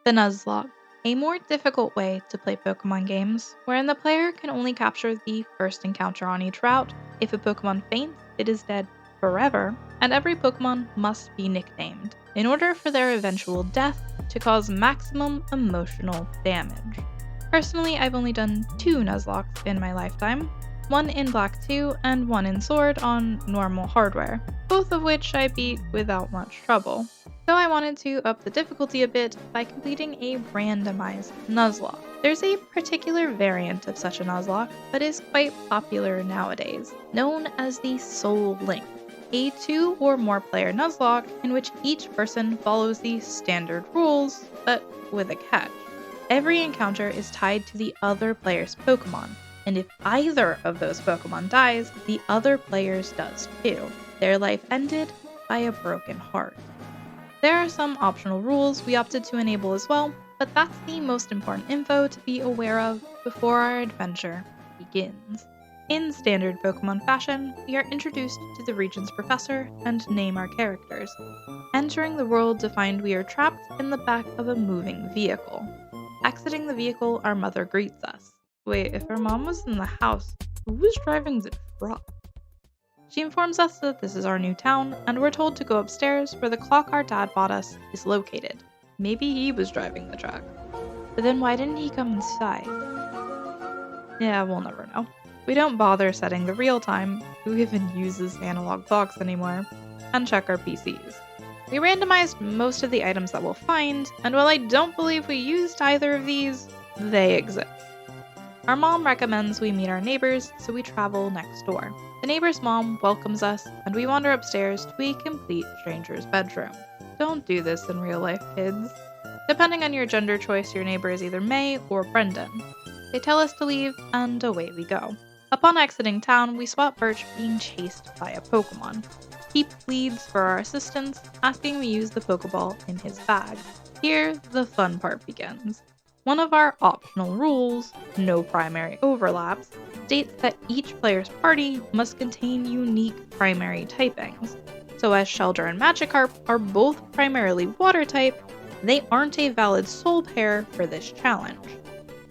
The Nuzlocke, a more difficult way to play Pokemon games, wherein the player can only capture the first encounter on each route. If a Pokemon faints, it is dead forever, and every Pokemon must be nicknamed in order for their eventual death to cause maximum emotional damage. Personally, I've only done 2 Nuzlockes in my lifetime, one in Black 2 and one in Sword on normal hardware, both of which I beat without much trouble. So I wanted to up the difficulty a bit by completing a randomized Nuzlocke. There's a particular variant of such a Nuzlocke that is quite popular nowadays, known as the Soul Link, a 2 or more player Nuzlocke in which each person follows the standard rules, but with a catch. Every encounter is tied to the other player's Pokemon, and if either of those Pokemon dies, the other player's does too. Their life ended by a broken heart. There are some optional rules we opted to enable as well, but that's the most important info to be aware of before our adventure begins. In standard Pokemon fashion, we are introduced to the region's professor and name our characters, entering the world to find we are trapped in the back of a moving vehicle. Exiting the vehicle, our mother greets us. Wait, if her mom was in the house, who was driving the truck? She informs us that this is our new town, and we're told to go upstairs where the clock our dad bought us is located. Maybe he was driving the truck. But then why didn't he come inside? Yeah, we'll never know. We don't bother setting the real time, who even uses analog clocks anymore, and check our PCs. We randomized most of the items that we'll find, and while I don't believe we used either of these, they exist. Our mom recommends we meet our neighbors, so we travel next door. The neighbor's mom welcomes us, and we wander upstairs to a complete stranger's bedroom. Don't do this in real life, kids. Depending on your gender choice, your neighbor is either May or Brendan. They tell us to leave, and away we go. Upon exiting town, we spot Birch being chased by a Pokemon. He pleads for our assistance, asking we use the Pokeball in his bag. Here, the fun part begins. One of our optional rules, no primary overlaps, states that each player's party must contain unique primary typings. So as Shellder and Magikarp are both primarily water type, they aren't a valid soul pair for this challenge.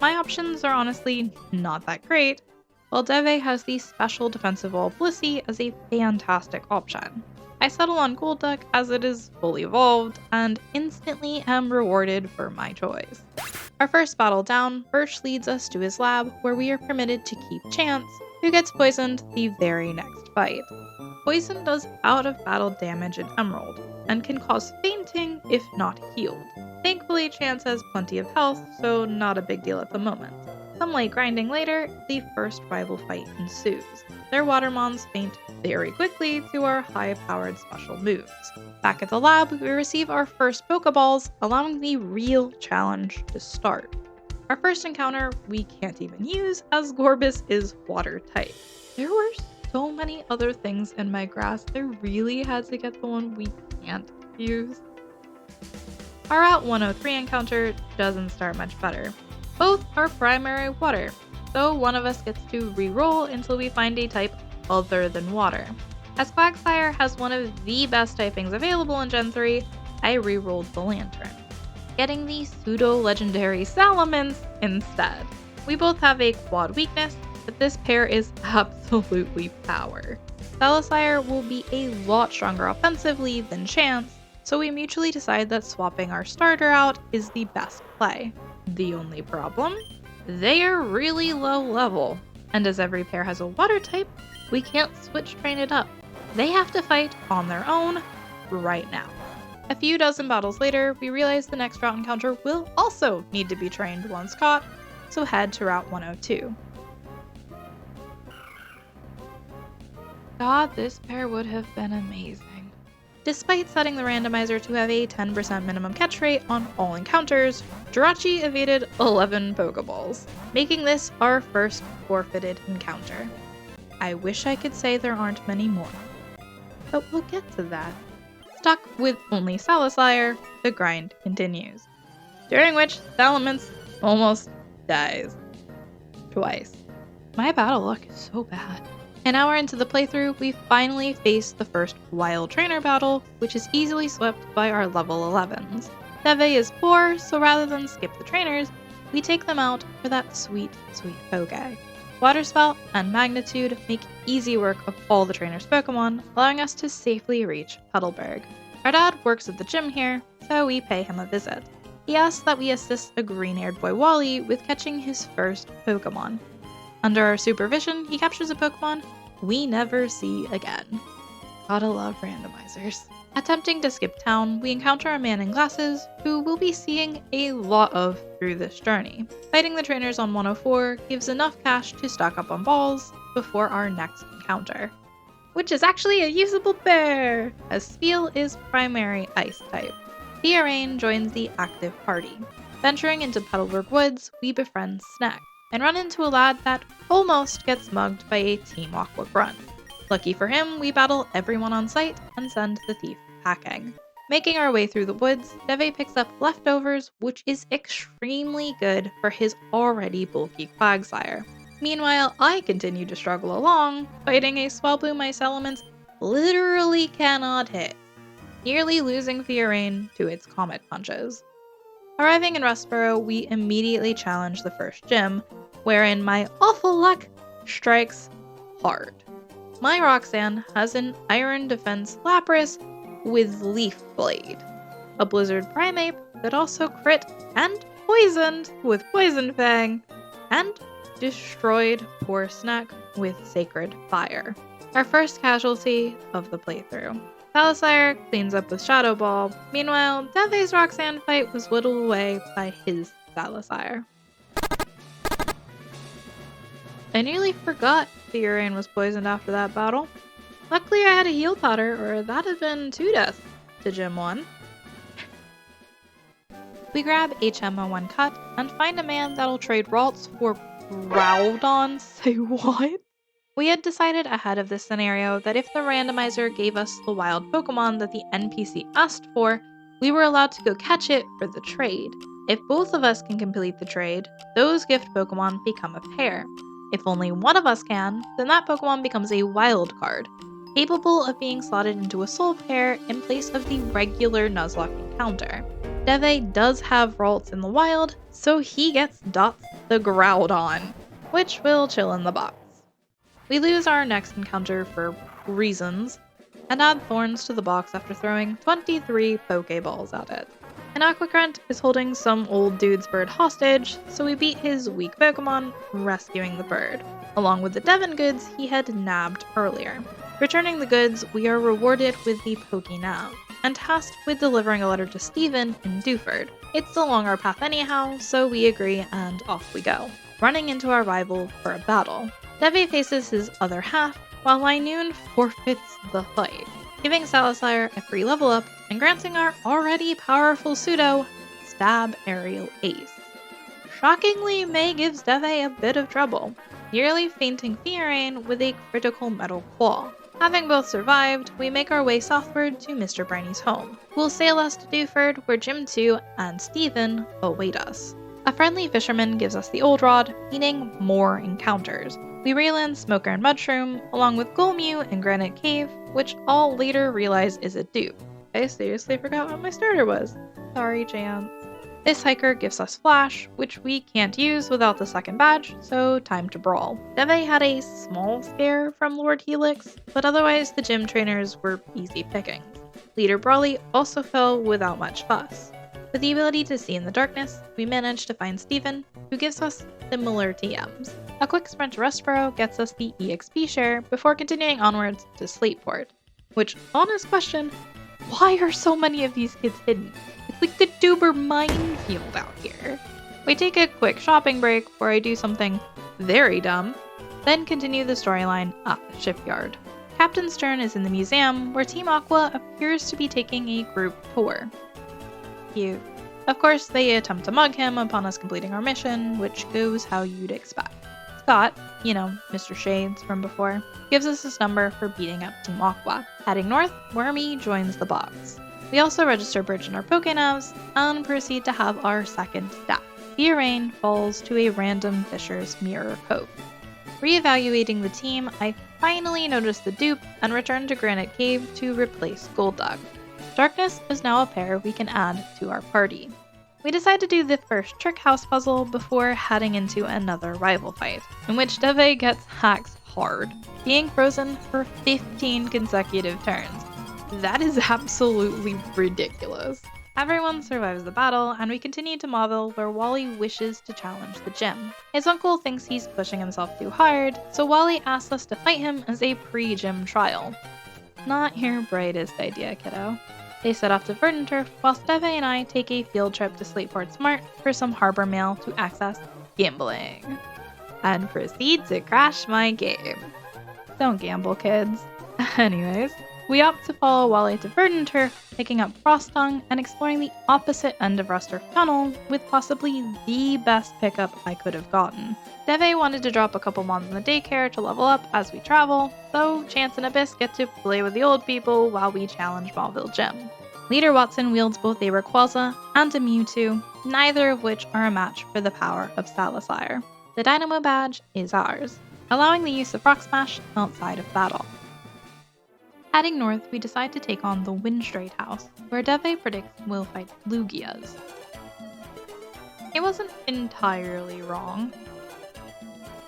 My options are honestly not that great, while Deve has the special defensive wall Blissey as a fantastic option. I settle on Golduck as it is fully evolved, and instantly am rewarded for my choice. Our first battle down, Birch leads us to his lab, where we are permitted to keep Chance, who gets poisoned the very next fight. Poison does out-of-battle damage in Emerald, and can cause fainting if not healed. Thankfully, Chance has plenty of health, so not a big deal at the moment. Some light grinding later, the first rival fight ensues. Their Watermons faint very quickly to our high-powered special moves. Back at the lab, we receive our first Pokeballs, allowing the real challenge to start. Our first encounter we can't even use, as Gorbis is water type. There were so many other things in my grass, I really had to get the one we can't use. Our Route 103 encounter doesn't start much better. Both are primary water, so one of us gets to re-roll until we find a type other than water. As Quagsire has one of the best typings available in Gen 3, I re-rolled the Lantern, getting the pseudo-legendary Salamence instead. We both have a quad weakness, but this pair is absolutely power. Salasire will be a lot stronger offensively than Chance, so we mutually decide that swapping our starter out is the best play. The only problem? They are really low level, and as every pair has a water type, we can't switch train it up. They have to fight on their own right now. A few dozen battles later, we realize the next route encounter will also need to be trained once caught, so head to Route 102. God, this pair would have been amazing. Despite setting the randomizer to have a 10% minimum catch rate on all encounters, Jirachi evaded 11 Pokeballs, making this our first forfeited encounter. I wish I could say there aren't many more, but we'll get to that. Stuck with only Salasire, the grind continues, during which Salamence almost dies. Twice. My battle luck is so bad. An hour into the playthrough, we finally face the first wild trainer battle, which is easily swept by our level 11s. Deve is poor, so rather than skip the trainers, we take them out for that sweet, sweet poke. Water Spout and Magnitude make easy work of all the trainers' Pokemon, allowing us to safely reach Puddleberg. Our dad works at the gym here, so we pay him a visit. He asks that we assist a green-haired boy Wally with catching his first Pokemon. Under our supervision, he captures a Pokemon we never see again. Gotta love randomizers. Attempting to skip town, we encounter a man in glasses who we'll be seeing a lot of through this journey. Fighting the trainers on 104 gives enough cash to stock up on balls before our next encounter, which is actually a usable bear, as Spiel is primary ice type. Fiarain joins the active party. Venturing into Puddleberg Woods, we befriend Snack and run into a lad that almost gets mugged by a Team Aqua grunt. Lucky for him, we battle everyone on site and send the thief packing. Making our way through the woods, Deve picks up leftovers, which is extremely good for his already bulky Quagsire. Meanwhile, I continue to struggle along, fighting a Swablu Ice Elements literally cannot hit, nearly losing Fiarain to its Comet Punches. Arriving in Rustboro, we immediately challenge the first gym, wherein my awful luck strikes hard. My Roxanne has an Iron Defense Lapras with Leaf Blade, a Blizzard Primeape that also crit and poisoned with Poison Fang, and destroyed poor Snack with Sacred Fire. Our first casualty of the playthrough. Salasire cleans up with Shadow Ball. Meanwhile, Deve's Roxanne fight was whittled away by his Salasire. I nearly forgot Fiarain was poisoned after that battle. Luckily I had a heal powder, or that'd have been 2 deaths to Gym 1. We grab HM01 Cut and find a man that'll trade Ralts for Groudon. Say what? We had decided ahead of this scenario that if the randomizer gave us the wild Pokemon that the NPC asked for, we were allowed to go catch it for the trade. If both of us can complete the trade, those gift Pokemon become a pair. If only one of us can, then that Pokemon becomes a wild card, capable of being slotted into a soul pair in place of the regular Nuzlocke encounter. Deve does have Ralts in the wild, so he gets Dots the Groudon, which will chill in the box. We lose our next encounter for reasons, and add thorns to the box after throwing 23 Pokeballs at it. An Aquacrunt is holding some old dude's bird hostage, so we beat his weak Pokemon, rescuing the bird, along with the Devon goods he had nabbed earlier. Returning the goods, we are rewarded with the Pokenav, and tasked with delivering a letter to Steven in Dewford. It's along our path anyhow, so we agree and off we go, running into our rival for a battle. Deve faces his other half, while Linoon forfeits the fight, giving Salasire a free level up and granting our already powerful pseudo Stab Aerial Ace. Shockingly, May gives Deve a bit of trouble, nearly fainting Fiarain with a critical Metal Claw. Having both survived, we make our way southward to Mr. Briny's home, who will sail us to Dewford, where Gym 2 and Steven await us. A friendly fisherman gives us the Old Rod, meaning more encounters. We reel in Smoker and Mudshroom, along with Golmew and Granite Cave, which I'll later realize is a dupe. I seriously forgot what my starter was. Sorry, Chance. This hiker gives us Flash, which we can't use without the second badge, so time to brawl. Deve had a small scare from Lord Helix, but otherwise the gym trainers were easy pickings. Leader Brawly also fell without much fuss. With the ability to see in the darkness, we managed to find Steven, who gives us similar TMs. A quick sprint to Rustboro gets us the EXP share before continuing onwards to Slateport. Which, honest question, why are so many of these kids hidden? It's like the Duber minefield out here. We take a quick shopping break where I do something very dumb, then continue the storyline at the shipyard. Captain's turn is in the museum, where Team Aqua appears to be taking a group tour. Cute. Of course, they attempt to mug him upon us completing our mission, which goes how you'd expect. Scott, Mr. Shades from before, gives us his number for beating up Team Aqua. Heading north, Wormy joins the box. We also register Bridge in our Pokenavs, and proceed to have our second death. Fiarain falls to a random Fisher's Mirror Cove. Re-evaluating the team, I finally notice the dupe and return to Granite Cave to replace Golduck. Darkness is now a pair we can add to our party. We decide to do the first trick house puzzle before heading into another rival fight, in which Deve gets hacked hard, being frozen for 15 consecutive turns. That is absolutely ridiculous. Everyone survives the battle, and we continue to Mauville where Wally wishes to challenge the gym. His uncle thinks he's pushing himself too hard, so Wally asks us to fight him as a pre-gym trial. Not your brightest idea, kiddo. They set off to Verdanturf, whilst Deve and I take a field trip to Slateport Smart for some harbor mail to access gambling. And proceed to crash my game. Don't gamble, kids. Anyways, we opt to follow Wally to Verdanturf, picking up Frostung and exploring the opposite end of Rusturf Tunnel with possibly the best pickup I could have gotten. Deve wanted to drop a couple mons in the daycare to level up as we travel, so Chance and Abyss get to play with the old people while we challenge Mauville Gym. Leader Watson wields both a Rayquaza and a Mewtwo, neither of which are a match for the power of Salasire. The Dynamo badge is ours, allowing the use of Rock Smash outside of battle. Heading north, we decide to take on the Windstrait House, where Deve predicts we'll fight Lugias. It wasn't entirely wrong.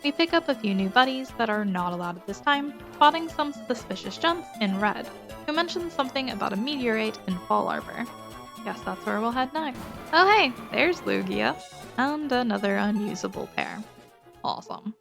We pick up a few new buddies that are not allowed at this time, spotting some suspicious gents in red, who mentions something about a meteorite in Fall Arbor. Guess that's where we'll head next. Oh hey, there's Lugia, and another unusable pair. Awesome.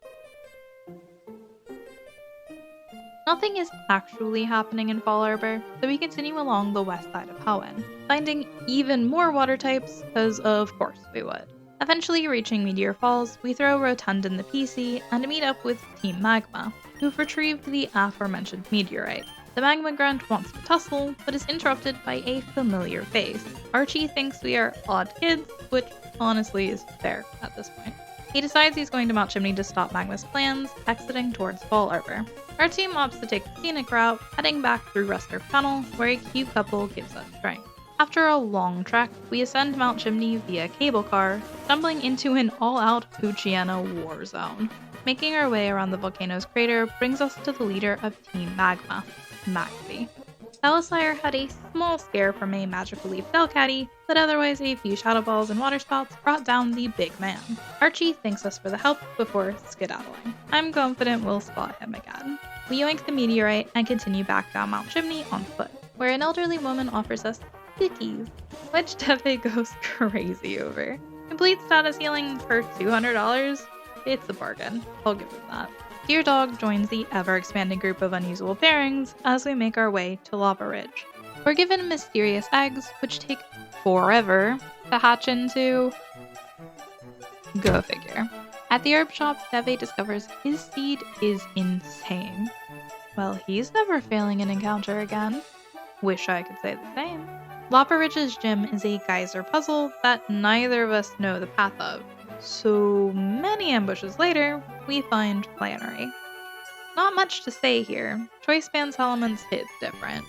Nothing is actually happening in Fall Arbor, so we continue along the west side of Hoenn, finding even more water types, because of course we would. Eventually reaching Meteor Falls, we throw Rotund in the PC and meet up with Team Magma, who've retrieved the aforementioned meteorite. The Magma Grunt wants to tussle, but is interrupted by a familiar face. Archie thinks we are odd kids, which honestly is fair at this point. He decides he's going to Mount Chimney to stop Magma's plans, exiting towards Fall Arbor. Our team opts to take the scenic route, heading back through Rusturf Tunnel, where a cute couple gives us strength. After a long trek, we ascend Mount Chimney via cable car, stumbling into an all-out Poochyena war zone. Making our way around the volcano's crater brings us to the leader of Team Magma, Maxie. Salasire had a small scare from a magical leaf Delcatty, but otherwise a few Shadow Balls and Water Spouts brought down the big man. Archie thanks us for the help before skedaddling. I'm confident we'll spot him again. We yoink the meteorite and continue back down Mount Chimney on foot, where an elderly woman offers us cookies, which Deve goes crazy over. Complete status healing for $200? It's a bargain, I'll give him that. Dear Dog joins the ever-expanding group of unusual pairings as we make our way to Lava Ridge. We're given mysterious eggs, which take forever to hatch into. Go figure. At the herb shop, Deve discovers his seed is insane. Well, he's never failing an encounter again. Wish I could say the same. Lava Ridge's gym is a geyser puzzle that neither of us know the path of. So many ambushes later, we find Flannery. Not much to say here. Choice Band's elements hit different.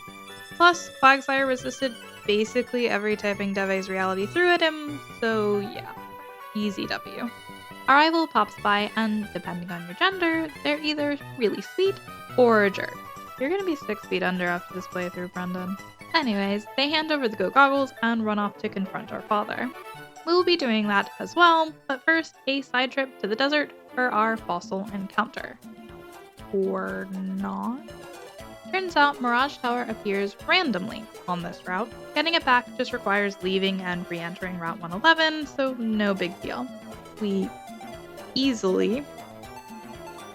Plus, Quagsire resisted basically every typing Deve's reality threw at him, so yeah, easy W. Our rival pops by, and depending on your gender, they're either really sweet or a jerk. You're gonna be 6 feet under after this playthrough, Brendan. Anyways, they hand over the Go Goggles and run off to confront our father. We'll be doing that as well, but first, a side trip to the desert for our fossil encounter. Or not? Turns out Mirage Tower appears randomly on this route. Getting it back just requires leaving and re-entering Route 111, so no big deal. We easily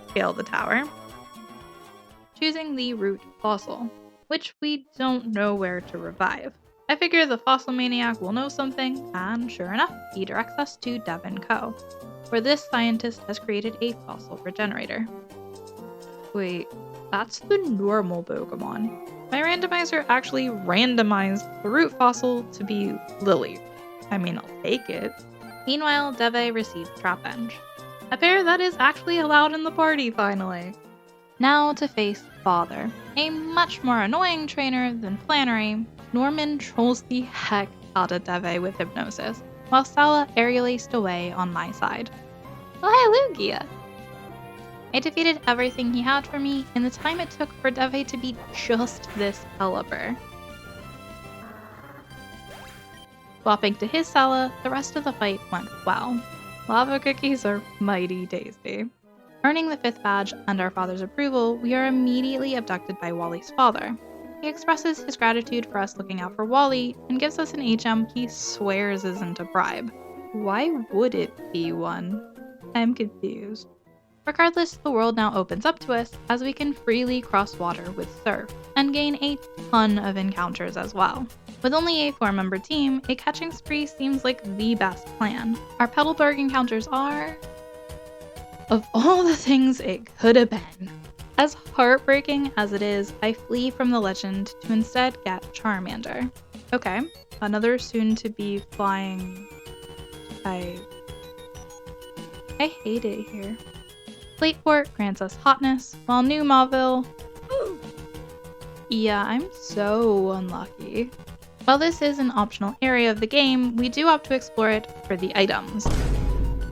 scale the tower, choosing the route fossil, which we don't know where to revive. I figure the fossil maniac will know something, and sure enough, he directs us to Devon Co., where this scientist has created a fossil regenerator. Wait, that's the normal Pokemon. My randomizer actually randomized the root fossil to be Lily. I mean, I'll take it. Meanwhile, Deve receives Trapinch, a pair that is actually allowed in the party finally. Now to face Father, a much more annoying trainer than Flannery. Norman trolls the heck out of Deve with hypnosis, while Sala aerial-aced away on my side. Oh, hi, Lugia! I defeated everything he had for me in the time it took for Deve to beat just this caliber. Swapping to his Sala, the rest of the fight went well. Lava cookies are mighty tasty. Earning the 5th badge and our father's approval, we are immediately abducted by Wally's father. He expresses his gratitude for us looking out for Wally and gives us an HM he swears isn't a bribe. Why would it be one? I'm confused. Regardless, the world now opens up to us as we can freely cross water with Surf and gain a ton of encounters as well. With only a 4-member team, a catching spree seems like the best plan. Our Petalburg encounters are... of all the things it could have been. As heartbreaking as it is, I flee from the legend to instead get Charmander. Okay, another soon-to-be flying... I hate it here. Slateport grants us hotness, while New Mauville... Yeah, I'm so unlucky. While this is an optional area of the game, we do opt to explore it for the items.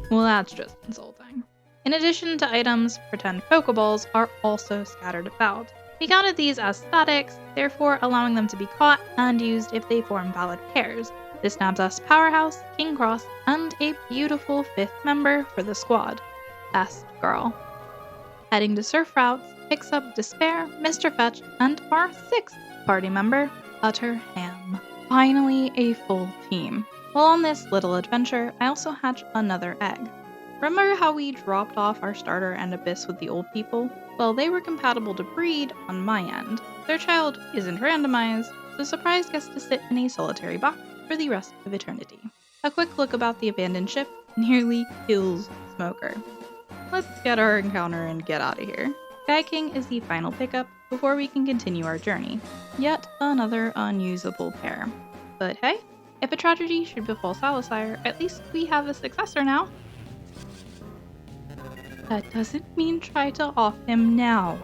Well, that's just insulting. In addition to items, pretend Pokeballs are also scattered about. We counted these as statics, therefore allowing them to be caught and used if they form valid pairs. This nabs us Powerhouse, King Cross, and a beautiful 5th member for the squad. Best girl. Heading to Surf Routes, picks up Despair, Mr. Fetch, and our 6th party member, Utter Ham. Finally a full team. While on this little adventure, I also hatch another egg. Remember how we dropped off our starter and Abyss with the old people? Well, they were compatible to breed on my end. Their child isn't randomized, so Surprise gets to sit in a solitary box for the rest of eternity. A quick look about the abandoned ship nearly kills Smoker. Let's get our encounter and get out of here. Sky King is the final pickup before we can continue our journey. Yet another unusable pair. But hey, if a tragedy should befall Salasire, at least we have a successor now. That doesn't mean try to off him now.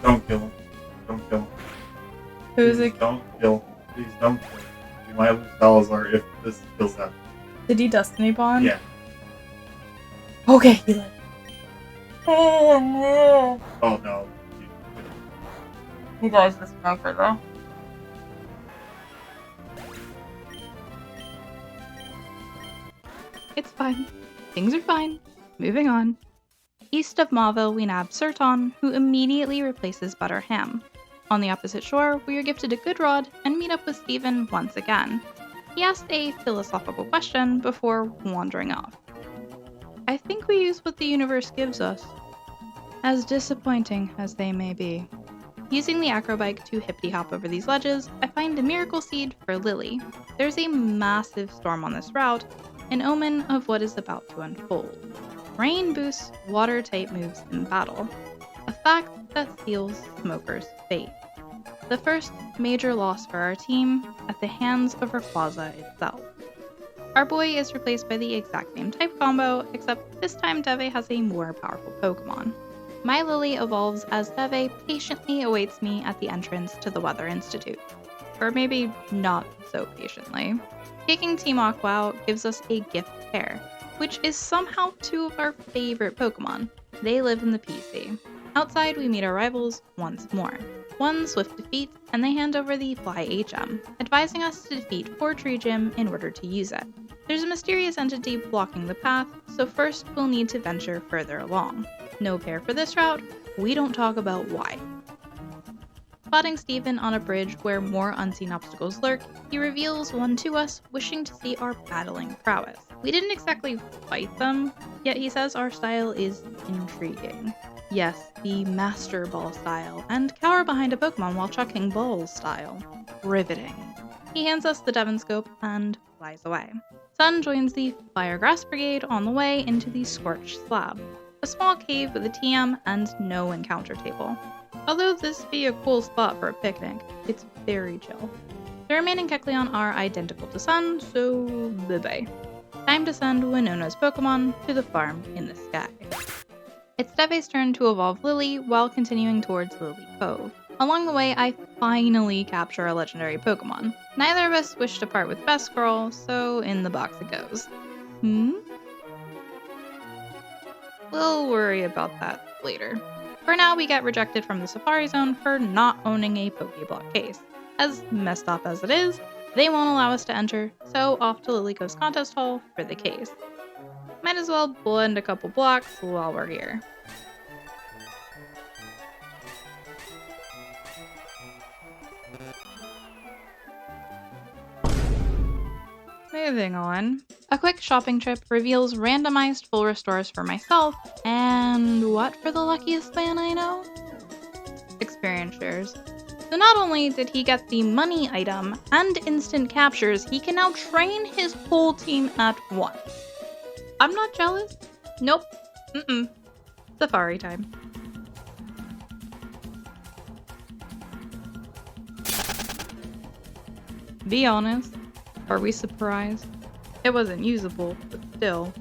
Don't kill him. Don't kill him. Who's Please don't kill him. Please don't kill him. We might lose Salazar if this kills that. Did he Destiny Bond? Yeah. Okay, he lived. Oh no. He dies this smoker though. It's fine. Things are fine. Moving on. East of Mauville, we nab Serton, who immediately replaces Butter Ham. On the opposite shore, we are gifted a good rod and meet up with Steven once again. He asked a philosophical question before wandering off. I think we use what the universe gives us, as disappointing as they may be. Using the acrobike to hippity-hop over these ledges, I find a miracle seed for Lily. There's a massive storm on this route, an omen of what is about to unfold. Rain boosts water-type moves in battle, a fact that seals Smoker's fate. The first major loss for our team at the hands of Rayquaza itself. Our boy is replaced by the exact same type combo, except this time Deve has a more powerful Pokemon. My Lily evolves as Deve patiently awaits me at the entrance to the Weather Institute. Or maybe not so patiently. Kicking Team Aqua out gives us a gift pair, which is somehow 2 of our favorite Pokemon. They live in the PC. Outside, we meet our rivals once more. One swift defeat, and they hand over the Fly HM, advising us to defeat Fortree Gym in order to use it. There's a mysterious entity blocking the path, so first we'll need to venture further along. No pair for this route, we don't talk about why. Spotting Steven on a bridge where more unseen obstacles lurk, he reveals one to us, wishing to see our battling prowess. We didn't exactly fight them, yet he says our style is intriguing. Yes, the Master Ball style, and cower behind a Pokemon while chucking balls style. Riveting. He hands us the Devonscope and flies away. Sun joins the Firegrass Brigade on the way into the Scorched Slab, a small cave with a TM and no encounter table. Although this be a cool spot for a picnic, it's very chill. The remaining Kecleon are identical to Sun, so bye-bye. Time to send Winona's Pokemon to the farm in the sky. It's Deve's turn to evolve Lily while continuing towards Lily Cove. Along the way, I finally capture a legendary Pokemon. Neither of us wish to part with Best Girl, so in the box it goes. We'll worry about that later. For now, we get rejected from the Safari Zone for not owning a Pokéblock case. As messed up as it is, they won't allow us to enter, so off to Lilycove's contest hall for the case. Might as well blend a couple blocks while we're here. Moving on. A quick shopping trip reveals randomized full restores for myself, and what for the luckiest man I know? Experience shares. So not only did he get the money item and instant captures, he can now train his whole team at once. I'm not jealous. Nope. Safari time. Be honest. Are we surprised? It wasn't usable, but still.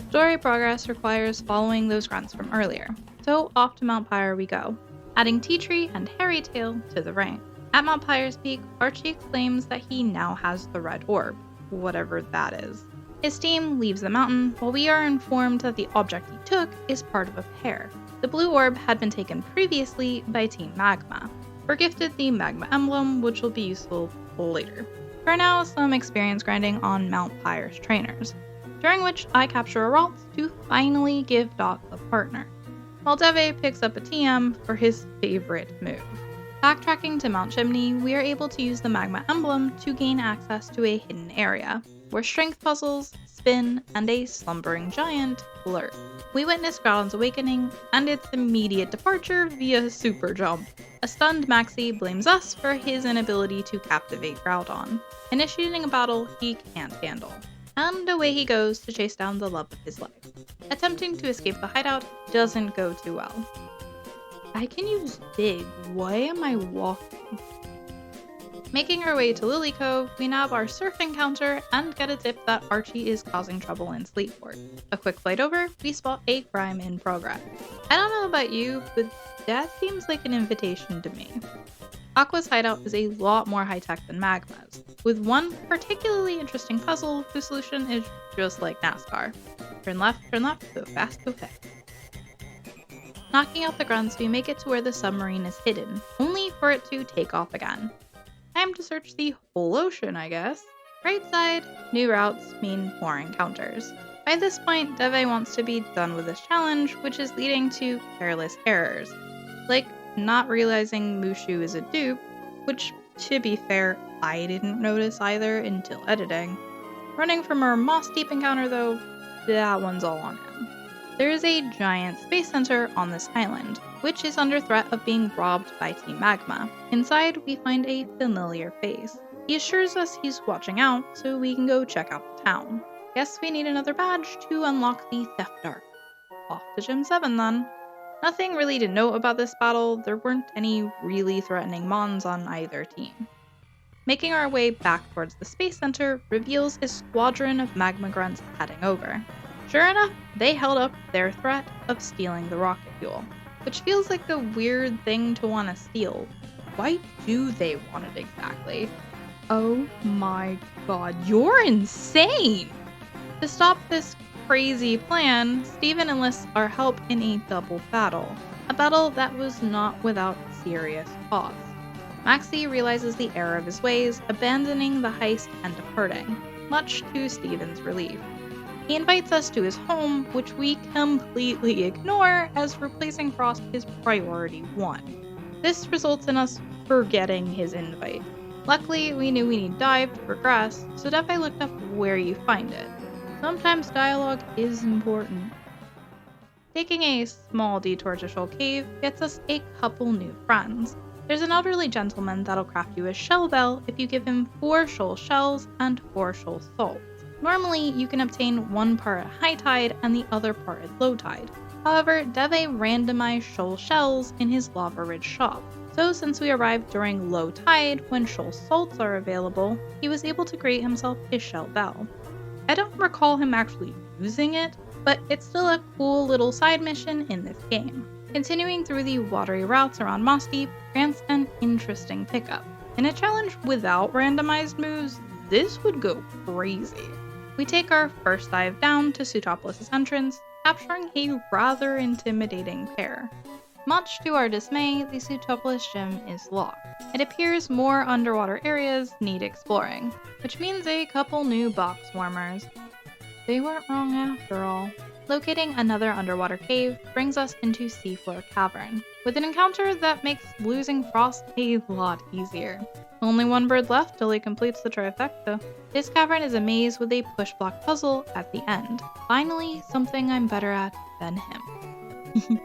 Story progress requires following those grunts from earlier, so off to Mount Pyre we go, adding Tea Tree and Hairy Tail to the rank. At Mount Pyre's peak, Archie exclaims that he now has the red orb, whatever that is. His team leaves the mountain, while we are informed that the object he took is part of a pair. The blue orb had been taken previously by Team Magma. We're gifted the Magma emblem, which will be useful later. For now, some experience grinding on Mount Pyre's trainers, during which I capture a Ralts to finally give Doc a partner, while Deve picks up a TM for his favorite move. Backtracking to Mount Chimney, we are able to use the Magma emblem to gain access to a hidden area, where strength puzzles, spin, and a slumbering giant lurk. We witness Groudon's awakening and its immediate departure via super jump. A stunned Maxie blames us for his inability to captivate Groudon, initiating a battle he can't handle. And away he goes to chase down the love of his life. Attempting to escape the hideout doesn't go too well. I can use dig. Why am I walking? Making our way to Lily Cove, we nab our surf encounter and get a tip that Archie is causing trouble in Sleepport. A quick flight over, we spot a crime in progress. I don't know about you, but that seems like an invitation to me. Aqua's hideout is a lot more high-tech than Magma's, with one particularly interesting puzzle whose solution is just like NASCAR. Turn left, go fast, go fast. Knocking out the grunts, we make it to where the submarine is hidden, only for it to take off again. Time to search the whole ocean, I guess. Right side, new routes mean more encounters. By this point, Deve wants to be done with this challenge, which is leading to careless errors, like not realizing Mushu is a dupe, which, to be fair, I didn't notice either until editing. Running from our Moss Deep encounter though, that one's all on him. There is a giant space center on this island, which is under threat of being robbed by Team Magma. Inside, we find a familiar face. He assures us he's watching out, so we can go check out the town. Guess we need another badge to unlock the Theft Arc. Off to Gym 7 then. Nothing really to note about this battle, there weren't any really threatening mons on either team. Making our way back towards the space center reveals a squadron of magma grunts heading over. Sure enough, they held up their threat of stealing the rocket fuel, which feels like a weird thing to want to steal. Why do they want it exactly? Oh my god, you're insane! To stop this crazy plan, Steven enlists our help in a double battle, a battle that was not without serious cost. Maxie realizes the error of his ways, abandoning the heist and departing, much to Steven's relief. He invites us to his home, which we completely ignore as replacing Frost is priority 1. This results in us forgetting his invite. Luckily, we knew we need dive to progress, so Deve looked up where you find it. Sometimes dialogue is important. Taking a small detour to Shoal Cave gets us a couple new friends. There's an elderly gentleman that'll craft you a shell bell if you give him 4 shoal shells and 4 shoal salts. Normally, you can obtain one part at high tide and the other part at low tide. However, Deve randomized shoal shells in his Lava Ridge shop. So since we arrived during low tide when shoal salts are available, he was able to create himself his shell bell. I don't recall him actually using it, but it's still a cool little side mission in this game. Continuing through the watery routes around Moss Deep grants an interesting pickup. In a challenge without randomized moves, this would go crazy. We take our first dive down to Sutopolis' entrance, capturing a rather intimidating pair. Much to our dismay, the Zootopolis gym is locked. It appears more underwater areas need exploring, which means a couple new box warmers. They weren't wrong after all. Locating another underwater cave brings us into Seafloor Cavern, with an encounter that makes losing Frost a lot easier. Only one bird left till he completes the trifecta. This cavern is a maze with a push-block puzzle at the end. Finally, something I'm better at than him.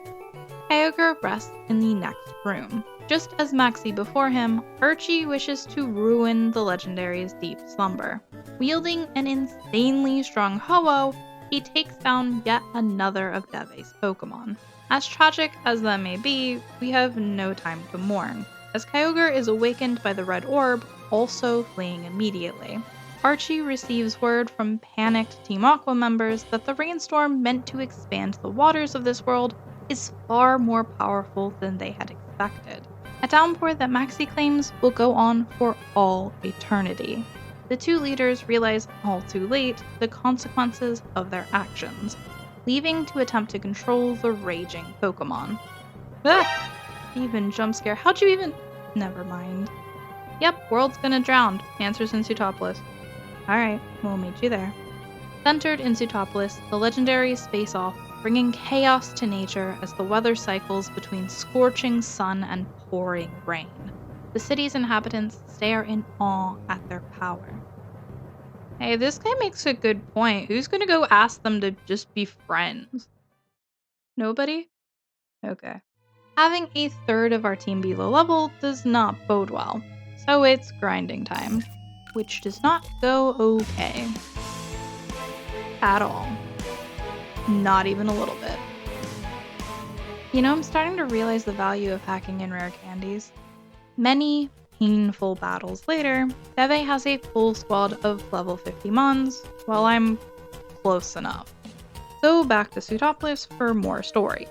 Kyogre rests in the next room. Just as Maxie before him, Archie wishes to ruin the legendary's deep slumber. Wielding an insanely strong Ho-Oh, he takes down yet another of Deve's Pokemon. As tragic as that may be, we have no time to mourn, as Kyogre is awakened by the red orb, also fleeing immediately. Archie receives word from panicked Team Aqua members that the rainstorm meant to expand the waters of this world is far more powerful than they had expected. A downpour that Maxie claims will go on for all eternity. The two leaders realize all too late the consequences of their actions, leaving to attempt to control the raging Pokemon. Ah! Even jump scare. How'd you even... Never mind. Yep, world's gonna drown. Answers in Zootopolis. Alright, we'll meet you there. Centered in Zootopolis, the legendaries face off, bringing chaos to nature as the weather cycles between scorching sun and pouring rain. The city's inhabitants stare in awe at their power. Hey, this guy makes a good point. Who's gonna go ask them to just be friends? Nobody? Okay. Having a third of our team below level does not bode well, so it's grinding time, which does not go okay. At all. Not even a little bit. You know, I'm starting to realize the value of hacking in rare candies. Many painful battles later, Deve has a full squad of level 50 Mons, while I'm close enough. So back to Zootopolis for more story.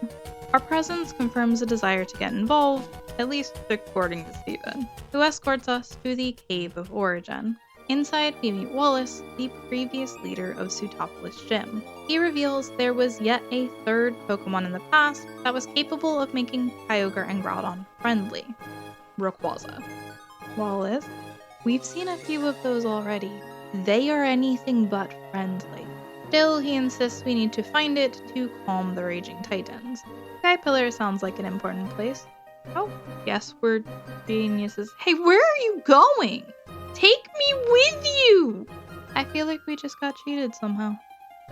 Our presence confirms a desire to get involved, at least according to Steven, who escorts us to the Cave of Origin. Inside, we meet Wallace, the previous leader of Zootopolis Gym. He reveals there was yet a third Pokemon in the past that was capable of making Kyogre and Groudon friendly. Rayquaza. Wallace, we've seen a few of those already. They are anything but friendly. Still, he insists we need to find it to calm the raging titans. Sky Pillar sounds like an important place. Oh, yes, we're geniuses. Hey, where are you going? Take me with you! I feel like we just got cheated somehow.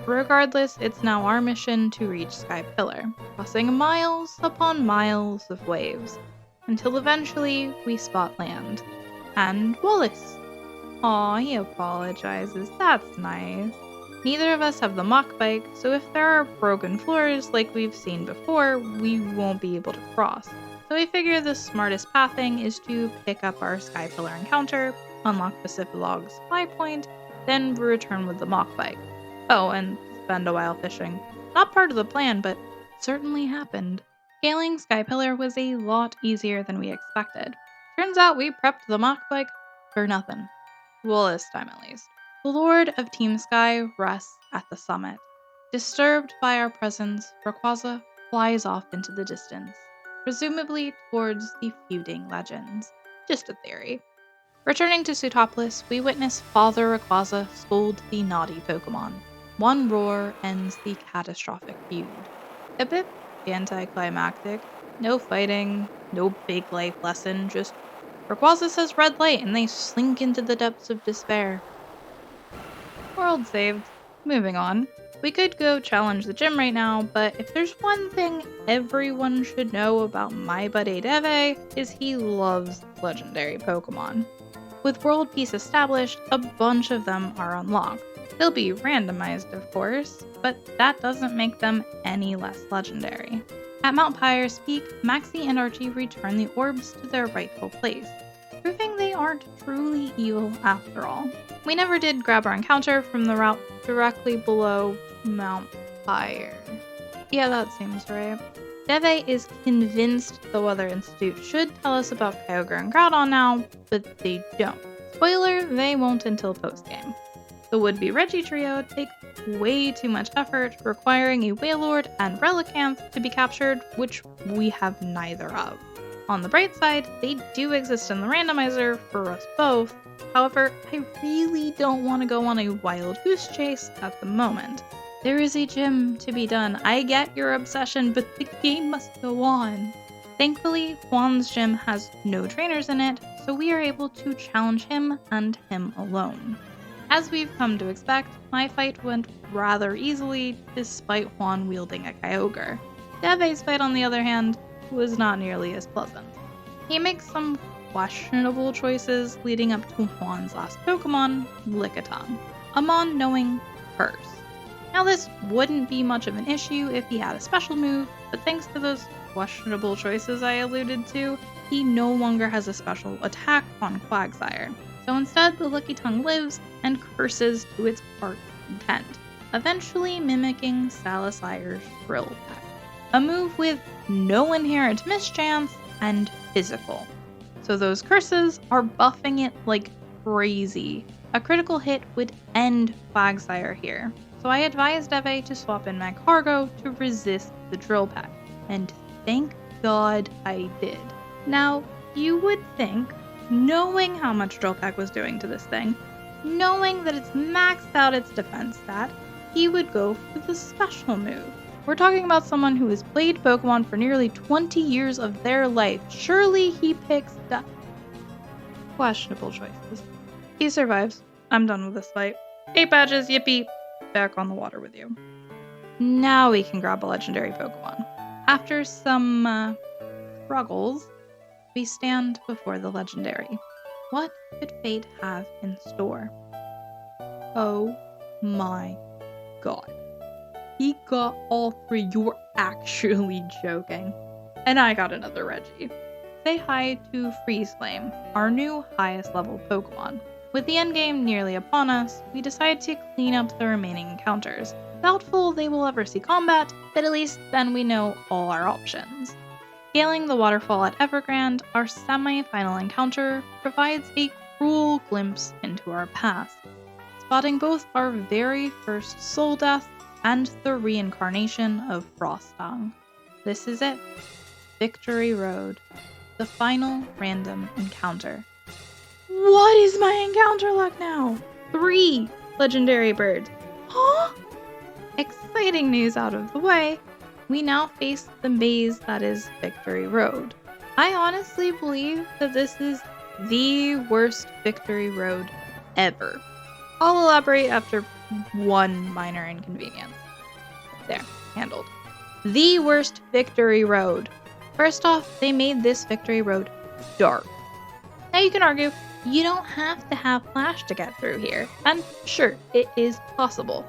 Regardless, it's now our mission to reach Sky Pillar, crossing miles upon miles of waves, until eventually we spot land. And Wallace. Aw, he apologizes. That's nice. Neither of us have the Mach Bike, so if there are broken floors like we've seen before, we won't be able to cross. So we figure the smartest pathing is to pick up our Sky Pillar encounter, unlock Pacificlog's Fly Point, then return with the Mach Bike. Oh, and spend a while fishing. Not part of the plan, but certainly happened. Scaling Sky Pillar was a lot easier than we expected. Turns out we prepped the Mach Bike for nothing. Well, this time at least. The Lord of Team Sky rests at the summit. Disturbed by our presence, Rayquaza flies off into the distance, presumably towards the feuding legends. Just a theory. Returning to Zootopolis, we witness Father Rayquaza scold the naughty Pokemon. One roar ends the catastrophic feud. A bit anticlimactic. No fighting, no big life lesson, just Rayquaza says red light and they slink into the depths of despair. World saved. Moving on. We could go challenge the gym right now, but if there's one thing everyone should know about my buddy Deve, is he loves legendary Pokemon. With world peace established, a bunch of them are unlocked. They'll be randomized, of course, but that doesn't make them any less legendary. At Mount Pyre's peak, Maxie and Archie return the orbs to their rightful place, proving they aren't truly evil after all. We never did grab our encounter from the route directly below Mount Pyre. Yeah, that seems right. Deve is convinced the Weather Institute should tell us about Kyogre and Groudon now, but they don't. Spoiler, they won't until post-game. The would-be Reggie trio take way too much effort, requiring a Wailord and Relicanth to be captured, which we have neither of. On the bright side, they do exist in the randomizer for us both. However, I really don't want to go on a wild goose chase at the moment. There is a gym to be done. I get your obsession, but the game must go on. Thankfully, Hoenn's gym has no trainers in it, so we are able to challenge him and him alone. As we've come to expect, my fight went rather easily despite Hoenn wielding a Kyogre. Deve's fight, on the other hand, was not nearly as pleasant. He makes some questionable choices leading up to Hoenn's last Pokemon, Lickitung, a Mon-knowing Curse. Now this wouldn't be much of an issue if he had a special move, but thanks to those questionable choices I alluded to, he no longer has a special attack on Quagsire. So instead, the Lickitung lives and curses to its heart's content, eventually mimicking Salisire's Drill Peck, a move with no inherent mischance and physical. So those curses are buffing it like crazy. A critical hit would end Quagsire here, so I advised Deve to swap in my cargo to resist the Drill Peck, and thank God I did. Now, you would think, knowing how much Drill Peck was doing to this thing, knowing that it's maxed out its defense stat, he would go for the special move. We're talking about someone who has played Pokemon for nearly 20 years of their life. Surely he picks questionable choices. He survives. I'm done with this fight. 8 badges, yippee! Back on the water with you. Now we can grab a legendary Pokemon. After some struggles, we stand before the legendary. What could fate have in store? Oh my god. He got all 3. You're actually joking. And I got another Reggie. Say hi to Freeze Flame, our new highest level Pokemon. With the endgame nearly upon us, we decide to clean up the remaining encounters. Doubtful they will ever see combat, but at least then we know all our options. Scaling the waterfall at Evergrande, our semi-final encounter provides a cruel glimpse into our past, spotting both our very first soul death and the reincarnation of Frostung. This is it. Victory Road. The final random encounter. What is my encounter luck now? 3 legendary birds. Huh? Exciting news out of the way, we now face the maze that is Victory Road. I honestly believe that this is the worst Victory Road ever. I'll elaborate after one minor inconvenience. There, handled. The worst Victory Road. First off, they made this Victory Road dark. Now you can argue, you don't have to have flash to get through here, and sure, it is possible.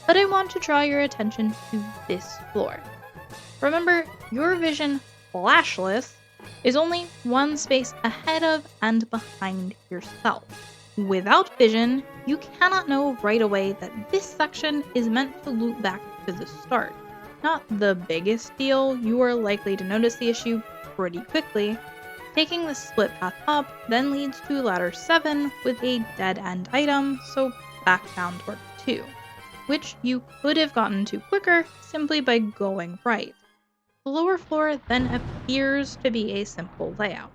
But I want to draw your attention to this floor. Remember, your vision, flashless, is only one space ahead of and behind yourself. Without vision, you cannot know right away that this section is meant to loop back to the start. Not the biggest deal, you are likely to notice the issue pretty quickly. Taking the split path up then leads to ladder 7 with a dead end item, so back down toward 2, which you could have gotten to quicker simply by going right. The lower floor then appears to be a simple layout.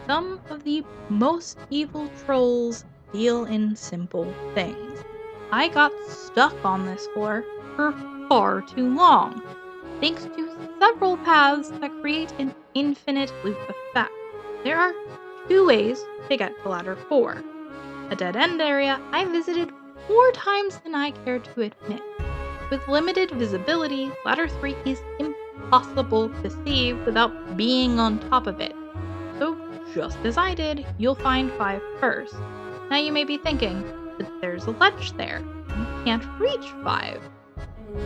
Some of the most evil trolls deal in simple things. I got stuck on this floor for far too long, thanks to several paths that create an infinite loop effect. There are 2 ways to get to ladder 4. A dead end area I visited 4 times than I care to admit. With limited visibility, ladder 3 is impossible to see without being on top of it. So just as I did, you'll find 5 first. Now you may be thinking, but there's a ledge there. You can't reach 5.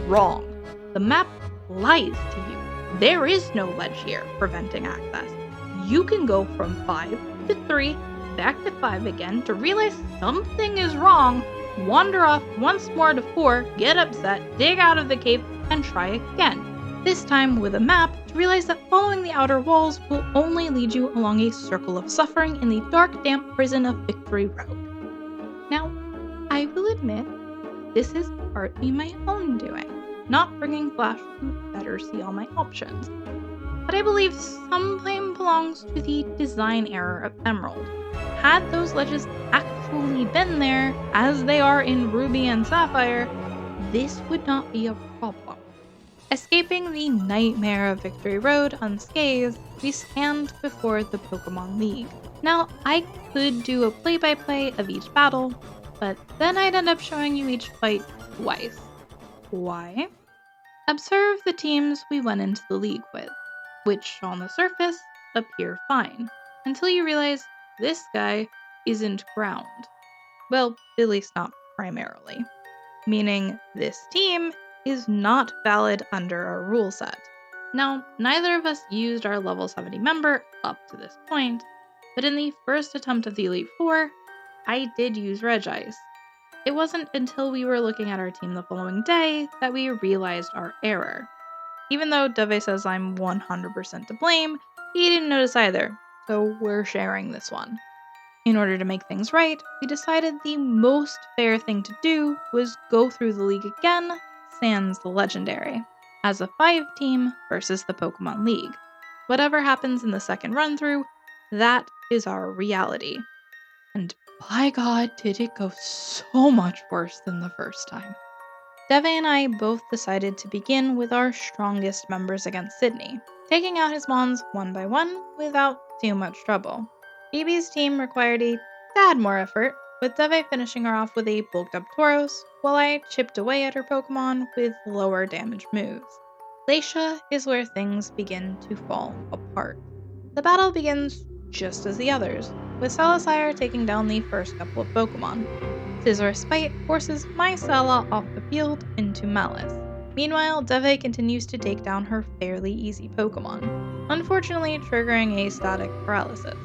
Wrong. The map lies to you. There is no ledge here preventing access. You can go from 5 to 3, back to 5 again to realize something is wrong, wander off once more to 4, get upset, dig out of the cave, and try again. This time with a map to realize that following the outer walls will only lead you along a circle of suffering in the dark, damp prison of Victory Road. Now, I will admit, this is partly my own doing, not bringing Flash who better see all my options. But I believe some blame belongs to the design error of Emerald. Had those ledges actually been there, as they are in Ruby and Sapphire, this would not be a problem. Escaping the nightmare of Victory Road unscathed, we stand before the Pokemon League. Now, I could do a play-by-play of each battle, but then I'd end up showing you each fight twice. Why? Observe the teams we went into the league with, which on the surface appear fine, until you realize this guy isn't ground. Well, at least not primarily. Meaning this team is not valid under our rule set. Now, neither of us used our level 70 member up to this point, but in the first attempt of the Elite Four, I did use Regice. It wasn't until we were looking at our team the following day that we realized our error. Even though Dove says I'm 100% to blame, he didn't notice either, so we're sharing this one. In order to make things right, we decided the most fair thing to do was go through the league again, sans the legendary, as a 5-team versus the Pokemon League. Whatever happens in the second run through, that is our reality. And by God, did it go so much worse than the first time. Deve and I both decided to begin with our strongest members against Sydney, taking out his mons one by one without too much trouble. BB's team required a tad more effort, with Deve finishing her off with a bulked up Tauros, while I chipped away at her Pokemon with lower damage moves. Glacia is where things begin to fall apart. The battle begins just as the others, with Salasire taking down the first couple of Pokemon. Scizor's Spite forces my Sala off the field into Malice. Meanwhile, Deve continues to take down her fairly easy Pokemon, unfortunately triggering a static paralysis.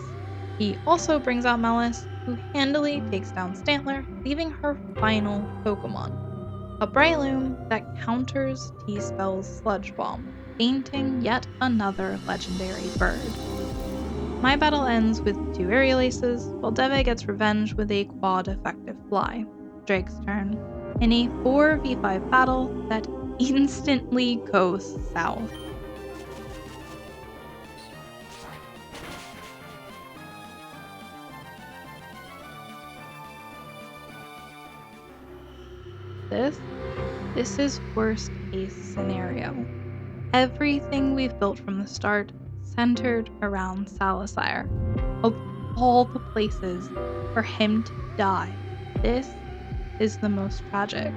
He also brings out Malice, who handily takes down Stantler, leaving her final Pokemon, a Breloom that counters T-Spell's Sludge Bomb, fainting yet another legendary bird. My battle ends with 2 Aerial Aces, while Deve gets revenge with a quad effective fly. Drake's turn, in a 4v5 battle that instantly goes south. This is worst case scenario. Everything we've built from the start centered around Salasire. Of all the places for him to die, this is the most tragic.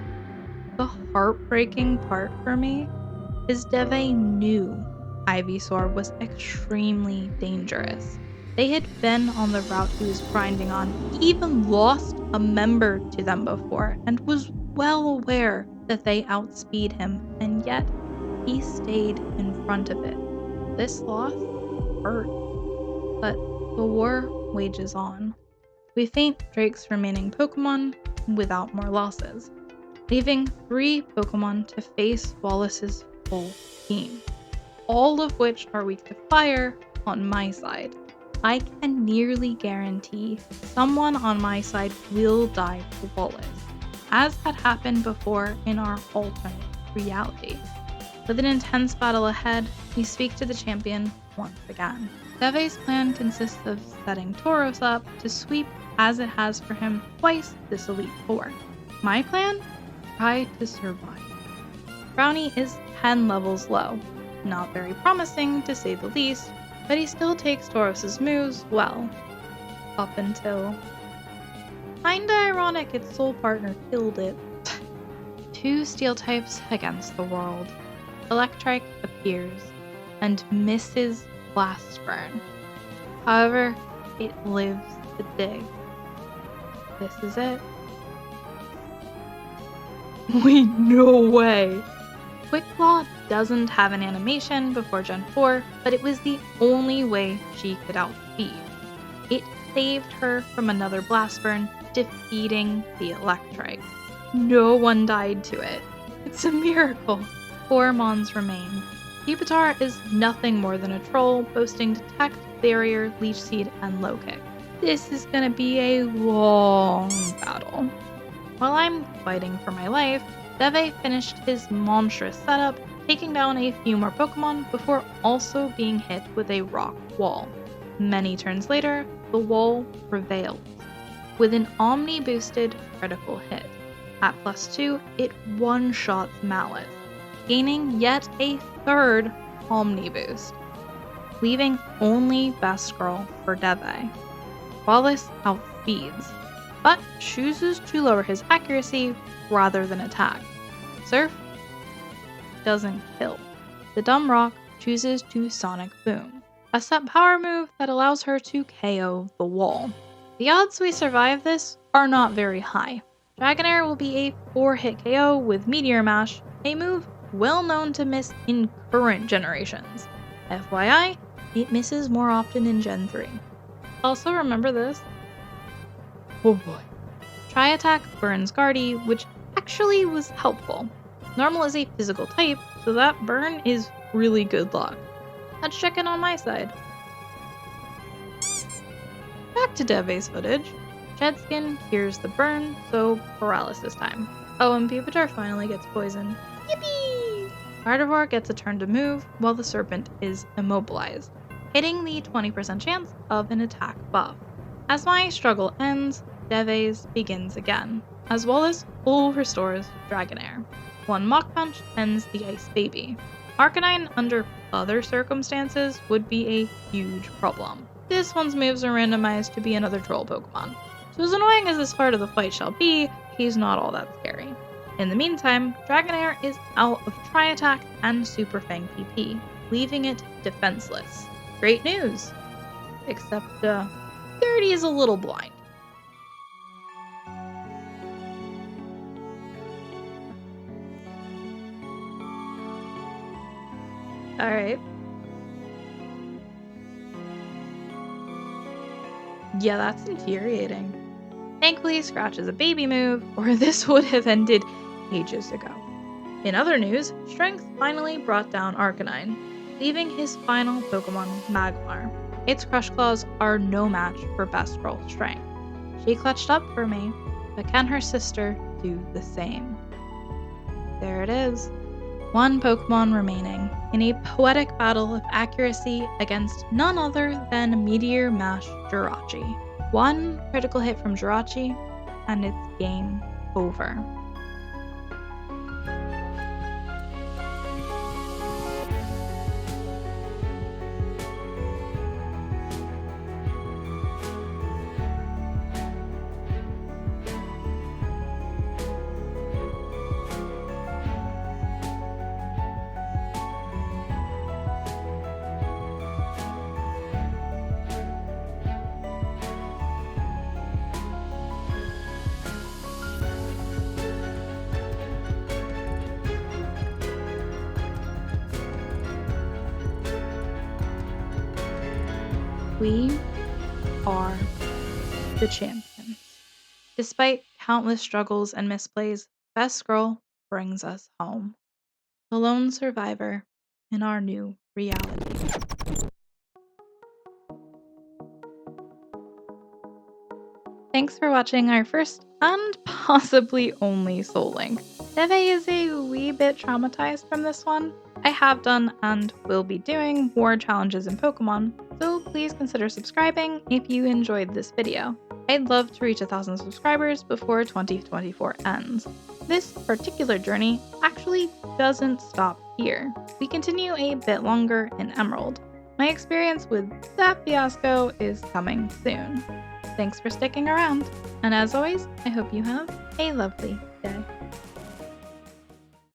The heartbreaking part for me is Deve knew Ivysaur was extremely dangerous. They had been on the route he was grinding on. He even lost a member to them before and was well aware that they outspeed him, and yet he stayed in front of it. This loss hurt, but the war wages on. We faint Drake's remaining Pokemon without more losses, leaving 3 Pokemon to face Wallace's full team, all of which are weak to fire on my side. I can nearly guarantee someone on my side will die to Wallace, as had happened before in our alternate reality. With an intense battle ahead, we speak to the champion once again. Deve's plan consists of setting Tauros up to sweep as it has for him twice this Elite Four. My plan? Try to survive. Brownie is 10 levels low. Not very promising to say the least, but he still takes Tauros' moves well. Up until... Kinda ironic its soul partner killed it. 2 steel types against the world. Electrike appears and misses Blast Burn. However, it lives to dig. This is it. Wait, no way! Quick Claw doesn't have an animation before Gen 4, but it was the only way she could outspeed. It saved her from another Blast Burn, defeating the Electrike. No one died to it. It's a miracle. 4 Mons remain. Pupitar is nothing more than a troll, boasting Detect, Barrier, Leech Seed, and Low Kick. This is gonna be a long battle. While I'm fighting for my life, Deve finished his monstrous setup, taking down a few more Pokemon before also being hit with a rock wall. Many turns later, the wall prevails with an Omni-boosted critical hit. At +2, it one-shots Mallet, gaining yet a third Omni-boost, leaving only Best Girl for Deve. Wallace outspeeds, but chooses to lower his accuracy rather than attack. Surf doesn't kill. The dumb rock chooses to Sonic Boom, a set power move that allows her to KO the wall. The odds we survive this are not very high. Dragonair will be a 4-hit KO with Meteor Mash, a move well known to miss in current generations. FYI, it misses more often in Gen 3. Also remember this. Oh boy. Tri-Attack burns Guardy, which actually was helpful. Normal is a physical type, so that burn is really good luck. Let's check in on my side. Back to Deve's footage. Shedskin cures the burn, so paralysis time. Oh, and Pupitar finally gets poisoned. Yippee! Gardevoir gets a turn to move, while the Serpent is immobilized, hitting the 20% chance of an attack buff. As my struggle ends, Deve's begins again, as Wallace full restores Dragonair. One Mach Punch ends the Ice Baby. Arcanine, under other circumstances, would be a huge problem. This one's moves are randomized to be another troll Pokemon, so as annoying as this part of the fight shall be, he's not all that scary. In the meantime, Dragonair is out of Tri-Attack and Super Fang PP, leaving it defenseless. Great news! Except, Dirty is a little blind. Alright. Yeah, that's infuriating. Thankfully, Scratch is a baby move, or this would have ended ages ago. In other news, Strength finally brought down Arcanine, leaving his final Pokemon Magmar. Its Crush Claws are no match for Best Girl Strength. She clutched up for me, but can her sister do the same? There it is. One Pokemon remaining, in a poetic battle of accuracy against none other than Meteor Mash Jirachi. One critical hit from Jirachi, and it's game over. We are the champions. Despite countless struggles and misplays, Best Girl brings us home. The lone survivor in our new reality. Thanks for watching our first and possibly only Soul Link. Deve is a wee bit traumatized from this one. I have done and will be doing more challenges in Pokemon, so please consider subscribing if you enjoyed this video. I'd love to reach 1,000 subscribers before 2024 ends. This particular journey actually doesn't stop here. We continue a bit longer in Emerald. My experience with that fiasco is coming soon. Thanks for sticking around, and as always, I hope you have a lovely day.